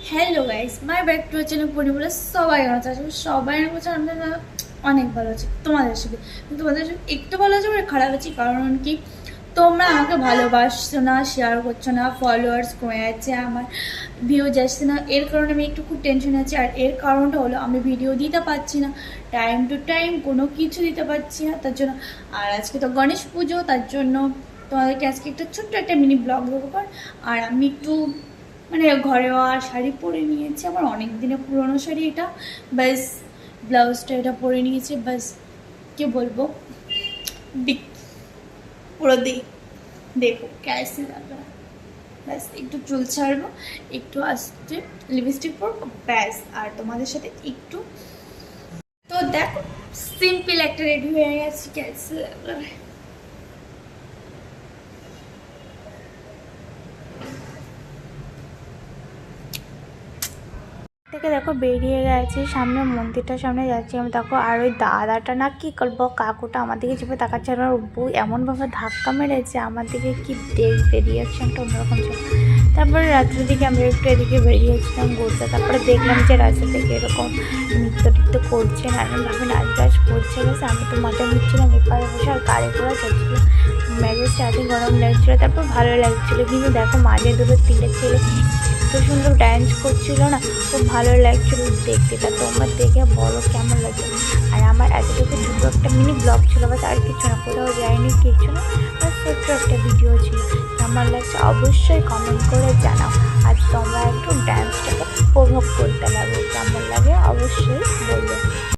Hello guys, my back to channel পরিবারে সবাই ভালো আছে। সবাই বলছে আমরা অনেক ভালো আছি তোমাদের সাথে, কিন্তু তোমাদের সাথে একটু ভালো আছে বলে খারাপ আছি। কারণ কি, তোমরা আমাকে ভালোবাসছো না, শেয়ার করছো না, ফলোয়ার্স কমে যাচ্ছে, আমার ভিউজ আসছে না। এর কারণে আমি একটু খুব টেনশন আছি। আর এর কারণটা হলো আমি ভিডিও দিতে পারছি না, টাইম টু টাইম কোনো কিছু দিতে পারছি না, তার জন্য। আর আজকে তো গণেশ পুজো, তার জন্য তোমাদেরকে আজকে একটা ছোট্ট একটা মিনি ব্লগ দেবো। আর আমি একটু মানে ঘরেওয়া শাড়ি পরে নিয়েছি, আমার অনেক দিনের পুরোনো শাড়ি এটা। ব্যাস ব্লাউজটা এটা পরে নিয়েছি, ব্যাস কি বলবো, দিক পুরো দেখো ক্যাসি লাগা। ব্যাস একটু চুল ছাড়বো, একটু আসতে লিপস্টিক পরবো, ব্যাস। আর তোমাদের সাথে একটু, তো দেখো সিম্পল একটা রেডি হয়ে গেছি, ক্যাসি লাগা। থেকে দেখো বেরিয়ে গেছি, সামনে মন্দিরটার সামনে যাচ্ছি আমি। দেখো আর ওই দাদাটা না কি করবো, কাকুটা আমার দিকে চেপে তাকাচ্ছে, আর আমার বউ এমনভাবে ধাক্কা মেরেছে আমার দিকে, কি দেখবে, রিয়াকশনটা অন্যরকম ছিল। তারপরে রাত্রের দিকে আমরা একটু এদিকে বেরিয়েছিলাম ঘুরতে। তারপরে দেখলাম যে রাস্তা থেকে এরকম নৃত্য টিত্য করছে, নানানভাবে নাচ টাচ করছে। গেছে আমি তো মজা নিচ্ছিলাম এপারে বসে, আর গাড়ি ঘোড়া চলছিল, মেজাজটা এত গরম লাগছিলো, তারপর ভালো লাগছিলো। কিন্তু দেখো মাঝে দুটো তিনটে ছেলে এত সুন্দর ডান্স করছিল না, খুব ভালো লাগছিলো দেখতে। তা তোমরা দেখে বলো কেমন লাগে। আর আমার এতটুকু ছোটো একটা মিনি ব্লগ ছিল, বাস আর কিছু না, কোথাও যায়নি, কিছু না, বাস ছোট্ট একটা ভিডিও ছিল। কেমন লাগছে অবশ্যই কমেন্ট করে জানাও। আর তোমরা একটু ডান্সটাকে উপভোগ করতে লাগো, কেমন লাগে অবশ্যই বলবে।